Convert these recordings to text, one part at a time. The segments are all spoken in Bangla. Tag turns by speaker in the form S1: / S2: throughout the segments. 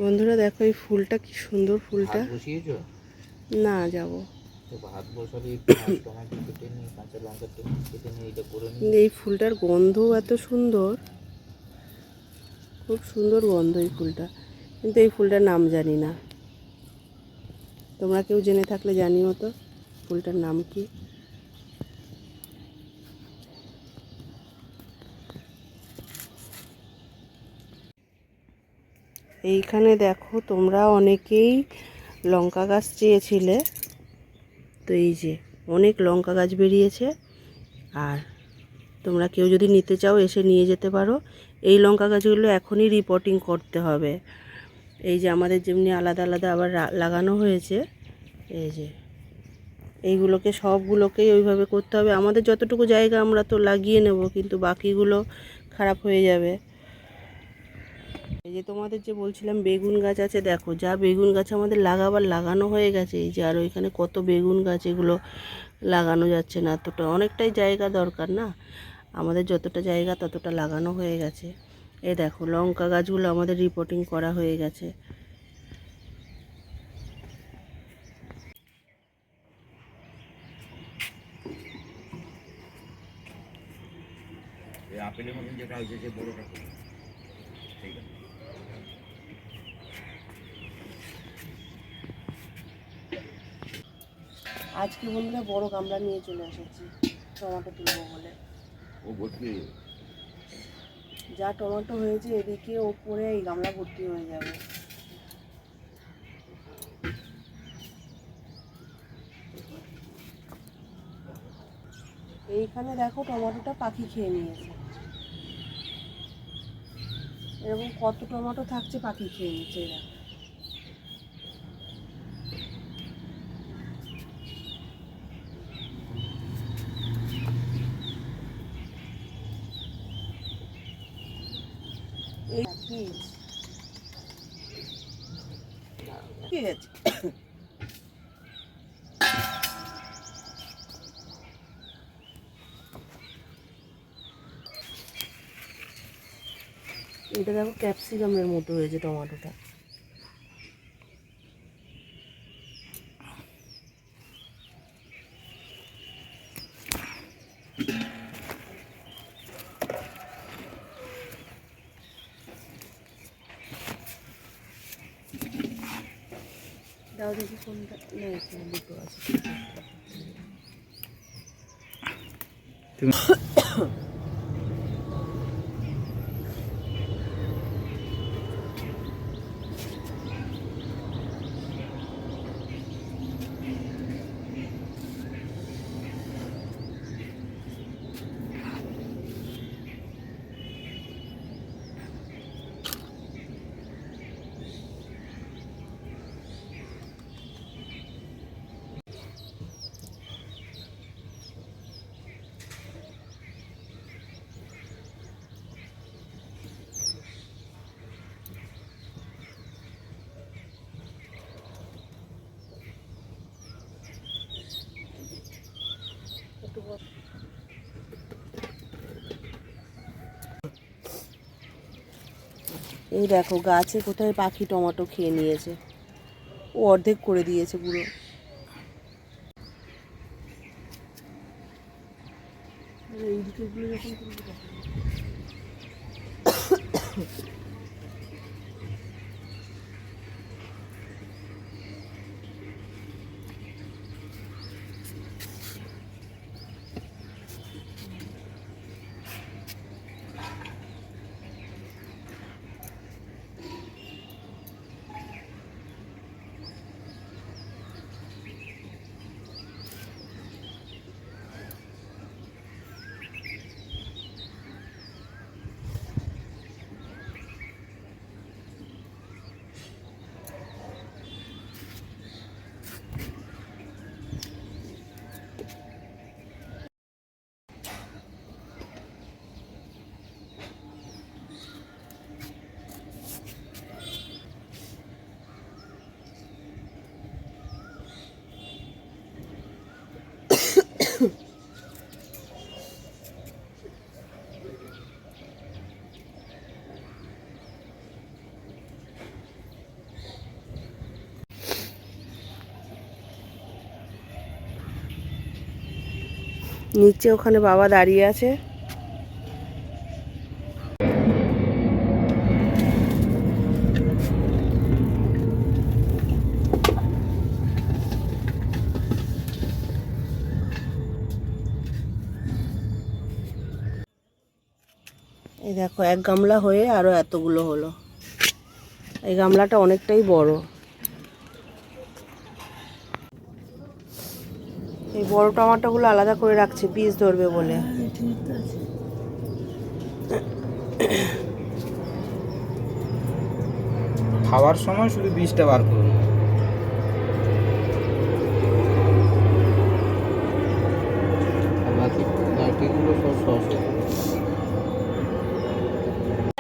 S1: বন্ধুরা দেখো এই ফুলটা কি সুন্দর ফুলটা।
S2: বসিয়েছো?
S1: না যাব।
S2: তো ভাত বসালে পেঁয়াজ টমেটো কেটে নিয়ে কাঁচা লঙ্কা কেটে নিয়ে এটা করে নিয়ে
S1: এই ফুলটার গন্ধও এত সুন্দর, খুব সুন্দর গন্ধ এই ফুলটা, কিন্তু এই ফুলটার নাম জানি না। তোমরা কেউ জেনে থাকলে জানিও তো ফুলটার নাম কি। এইখানে দেখো তোমরা অনেকেই লঙ্কা গাছ চেয়েছিলে, তো এই যে অনেক লঙ্কা গাছ বেরিয়েছে। আর তোমরা কেউ যদি নিতে চাও এসে নিয়ে যেতে পারো। এই লঙ্কা গাছগুলো এখনই রিপোর্টিং করতে হবে। এই যে আমাদের যেমনি আলাদা আলাদা আবার লাগানো হয়েছে, এই যে এইগুলোকে সবগুলোকেই ওইভাবে করতে হবে। আমাদের যতটুকু জায়গা আমরা তো লাগিয়ে নেব, কিন্তু বাকিগুলো খারাপ হয়ে যাবে। এই যে তোমাদের যে বলছিলাম বেগুন গাছ আছে, দেখো যা বেগুন গাছ আমাদের লাগানো হয়ে গেছে। এই যে আর ওইখানে কত বেগুন গাছ, এগুলো লাগানো যাচ্ছে না, এতটা অনেকটাই জায়গা দরকার না আমাদের, যতটা জায়গা ততটা লাগানো হয়ে গেছে। এই দেখো লঙ্কা গাছগুলো আমাদের রিপোর্টিং করা হয়ে গেছে।
S2: আপেলের মতন যেটা হয়েছে যে বড়টা ঠিক আছে।
S1: আজকে বন্ধুরা বড় গামলা নিয়ে চলে এসেছি টমেটো তুলবো বলে।
S2: ও ভর্তি হয়ে যাবে।
S1: যা টমেটো হয়েছে এদিকে ওপরে এই গামলা ভর্তি হয়ে যাবে। এইখানে দেখো টমেটোটা পাখি খেয়ে নিয়েছে। এরকম কত টমেটো থাকছে পাখি খেয়ে নিচ্ছে এরা। এই ঠিক আছে। এটা দেখো ক্যাপসিকামের মতো হয়েছে টমেটোটা। দাও দেখি কোনটা, না এখানে দুটো আছে। এই দেখো গাছে কোথায় পাখি টমেটো খেয়ে নিয়েছে, ও অর্ধেক করে দিয়েছে পুরো। এইদিকে যখন নিচে ওখানে বাবা দাঁড়িয়ে আছে। এই দেখো, এক গামলা হয়ে আরো এতগুলো হলো। এই গামলাটা অনেকটাই বড়। এই বড় টমাটোগুলো আলাদা করে রাখছে বীজ ধরবে বলে।
S2: খাওয়ার সময় শুধু বীজটা বার করবে। আর বাকিগুলো সব সস।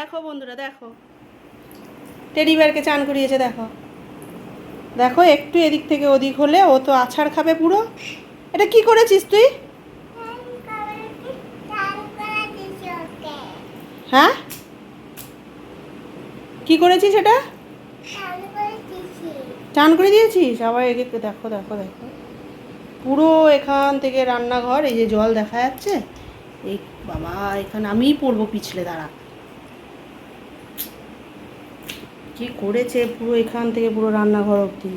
S1: দেখো বন্ধুরা, দেখো টেডি বিয়ারকে চান করিয়েছে। দেখো দেখো, একটু এদিক থেকে ওদিক হলে ও তো আছাড় খাবে পুরো। এটা কি করেছিস তুই? হ্যাঁ, কি করেছিস? এটা চান করে দিয়েছিস? আবার এদিকে দেখো দেখো দেখো, পুরো এখান থেকে রান্নাঘর, এই যে জল দেখা যাচ্ছে। এই বাবা, এখানে আমিই পড়বো পিছলে, দাঁড়া। কি করেছে পুরো এখান থেকে পুরো রান্নাঘর অবধি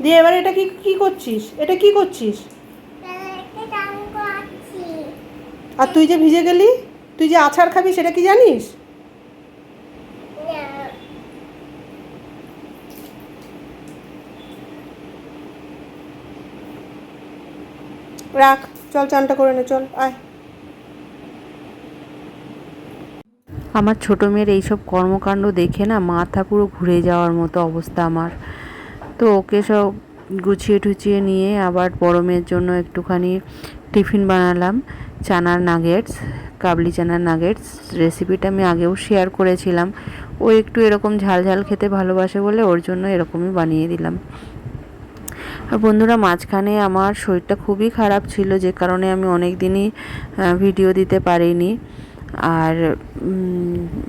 S1: দিয়ে। এবার এটা কি কি করছিস? এটা কি করছিস? আর তুই যে ভিজে গেলি, তুই যে আছাড় খাবি সেটা কি জানিস? রাখ, চল চানটা করে নে, চল আয়। আমার ছোটো মেয়ের এইসব কর্মকাণ্ড দেখে না মাথা পুরো ঘুরে যাওয়ার মতো অবস্থা আমার। তো ওকে সব গুছিয়ে টুছিয়ে নিয়ে আবার বড় মেয়ের জন্য একটুখানি টিফিন বানালাম। চানার নাগেটস, কাবলি চানার নাগেটস। রেসিপিটা আমি আগেও শেয়ার করেছিলাম। ও একটু এরকম ঝাল ঝাল খেতে ভালোবাসে বলে ওর জন্য এরকমই বানিয়ে দিলাম। আর বন্ধুরা, মাঝখানে আমার শরীরটা খুবই খারাপ ছিল, যে কারণে আমি অনেক দিনই ভিডিও দিতে পারিনি। আর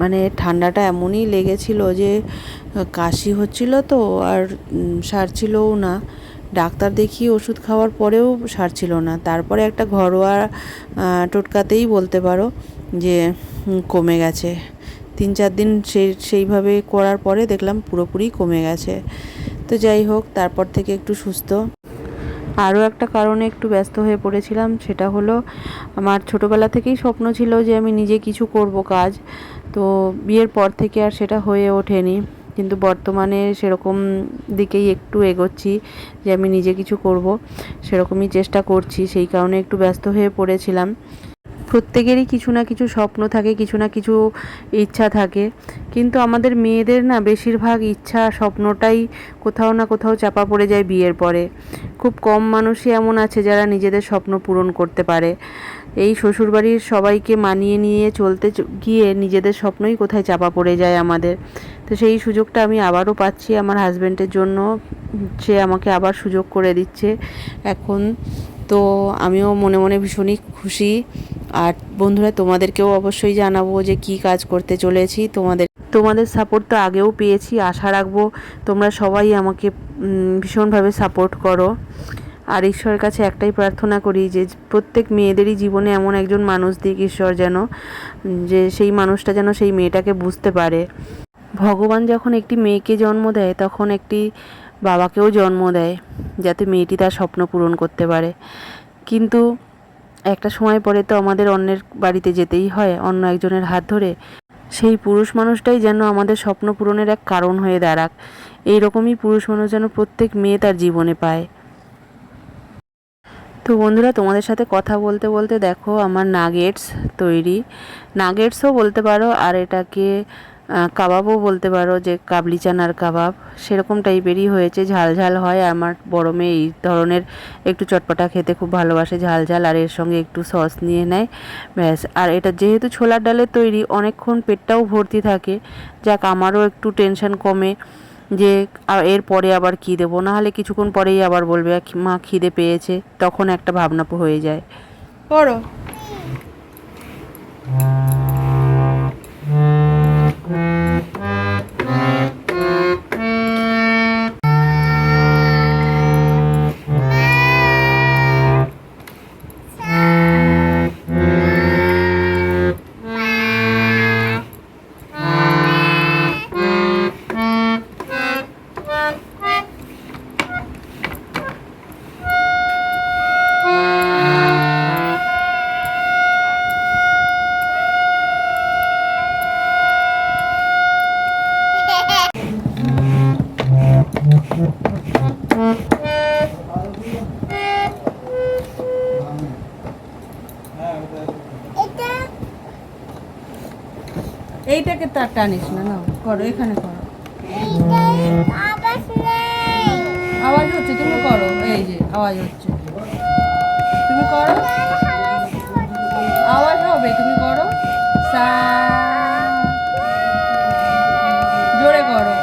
S1: মানে ঠান্ডাটা এমনই লেগেছিল যে কাশি হচ্ছিল তো, আর সারছিলও না। ডাক্তার দেখিয়ে ওষুধ খাওয়ার পরেও সারছিল না। তারপরে একটা ঘরোয়া টোটকাতেই বলতে পারো যে কমে গেছে। 3-4 দিন সেইভাবে করার পরে দেখলাম পুরোপুরি কমে গেছে। তো যাই হোক, তারপর থেকে একটু সুস্থ। আরও একটা কারণে একটু ব্যস্ত হয়ে পড়েছিলাম, সেটা হলো আমার ছোটোবেলা থেকেই স্বপ্ন ছিল যে আমি নিজে কিছু করব কাজ। তো বিয়ের পর থেকে আর সেটা হয়ে ওঠেনি, কিন্তু বর্তমানে সেরকম দিকেই একটু এগোচ্ছি যে আমি নিজে কিছু করব, সেরকমই চেষ্টা করছি। সেই কারণে একটু ব্যস্ত হয়ে পড়েছিলাম। প্রত্যেকেরই কিছু না কিছু স্বপ্ন থাকে, কিছু না কিছু ইচ্ছা থাকে, কিন্তু আমাদের মেয়েদের না বেশিরভাগ ইচ্ছা স্বপ্নটাই কোথাও না কোথাও চাপা পড়ে যায় বিয়ের পরে। খুব কম মানুষই এমন আছে যারা নিজেদের স্বপ্ন পূরণ করতে পারে। এই শ্বশুরবাড়ির সবাইকে মানিয়ে নিয়ে চলতে গিয়ে নিজেদের স্বপ্নই কোথায় চাপা পড়ে যায় আমাদের। তো সেই সুযোগটা আমি আবারও পাচ্ছি আমার হাজব্যান্ডের জন্য। সে আমাকে আবার সুযোগ করে দিচ্ছে এখন। তো আমিও মনে মনে ভীষণই খুশি। আর বন্ধুরা, তোমাদেরকেও অবশ্যই জানাবো যে কি কাজ করতে চলেছি। তোমাদের সাপোর্ট তো আগেও পেয়েছি, আশা রাখবো তোমরা সবাই আমাকে ভীষণভাবে সাপোর্ট করো। আর ঈশ্বরের কাছে একটাই প্রার্থনা করি যে প্রত্যেক মেয়েদেরই জীবনে এমন একজন মানুষ দিক ঈশ্বর, যেন যে সেই মানুষটা যেন সেই মেয়েটাকে বুঝতে পারে। ভগবান যখন একটি মেয়েকে জন্ম দেয়, তখন একটি বাবাকেও জন্ম দেয় যাতে মেয়েটি তার স্বপ্ন পূরণ করতে পারে। কিন্তু একটা সময় পরে তো আমাদের অন্যের বাড়িতে যেতেই হয়, অন্য একজনের হাত ধরে। সেই পুরুষ মানুষটাই যেন আমাদের স্বপ্ন পূরণের এক কারণ হয়ে দাঁড়াক। এই রকমই পুরুষ মানুষ যেন প্রত্যেক মেয়ে তার জীবনে পায়। তো বন্ধুরা, তোমাদের সাথে কথা বলতে বলতে দেখো আমার নাগেটস তৈরি। নাগেটসও বলতে পারো, আর এটাকে কাবাবও বলতে পারো, যে কাবলি চানার কাবাব সেরকম টাইপেরই হয়েছে। ঝাল ঝাল হয়, আমার বড় মেয়ে এই ধরনের একটু চটপটা খেতে খুব ভালোবাসে, ঝাল ঝাল, আর এর সঙ্গে একটু সস নিয়ে নেয়, ব্যাস। আর এটা যেহেতু ছোলার ডালের তৈরি, অনেকক্ষণ পেটটাও ভর্তি থাকে। যাক, আমারও একটু টেনশন কমে যে এরপরে আবার কী দেবো, নাহলে কিছুক্ষণ পরেই আবার বলবে মা খিদে পেয়েছে, তখন একটা ভাবনা হয়ে যায়। করো। এইটাকে তার টানিস না, না করো, এখানে করো। আওয়াজ হচ্ছে, তুমি করো, এই যে আওয়াজ হচ্ছে, তুমি করো, আওয়াজ হবে, তুমি করো। সা, জোরে করো।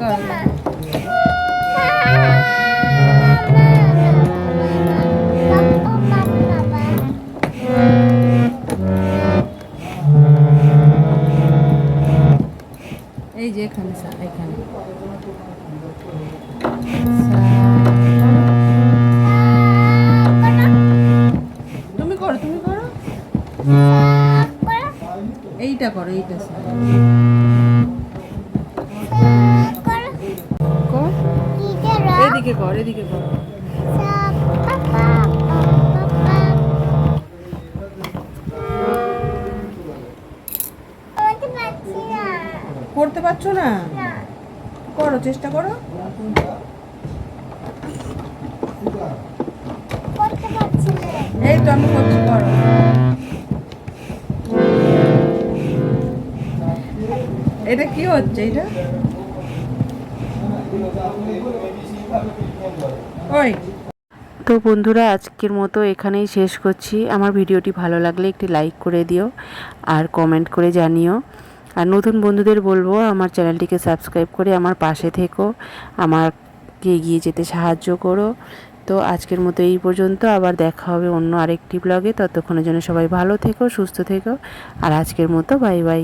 S1: করো। এই যে এখানে সা, এখানে সা। তুমি করো, তুমি করো, এইটা করো, এইটা সা। কর, এদিকে কর, এদিকে কর। করতে পারছো না? করো, চেষ্টা করো। এই তো আমি করছি, করো। এটা কি হচ্ছে এটা? ওই তো বন্ধুরা, আজকের মতো এখানেই শেষ করছি। আমার ভিডিওটি ভালো লাগলে একটি লাইক করে দিও আর কমেন্ট করে জানিও। আর নতুন বন্ধুদের বলবো আমার চ্যানেলটিকে সাবস্ক্রাইব করে আমার পাশে থেকো, আমাকে এগিয়ে যেতে সাহায্য করো। তো আজকের মতো এই পর্যন্ত, আবার দেখা হবে অন্য আরেকটি ব্লগে। ততক্ষণের জন্য সবাই ভালো থেকো, সুস্থ থেকো। আর আজকের মতো বাই বাই।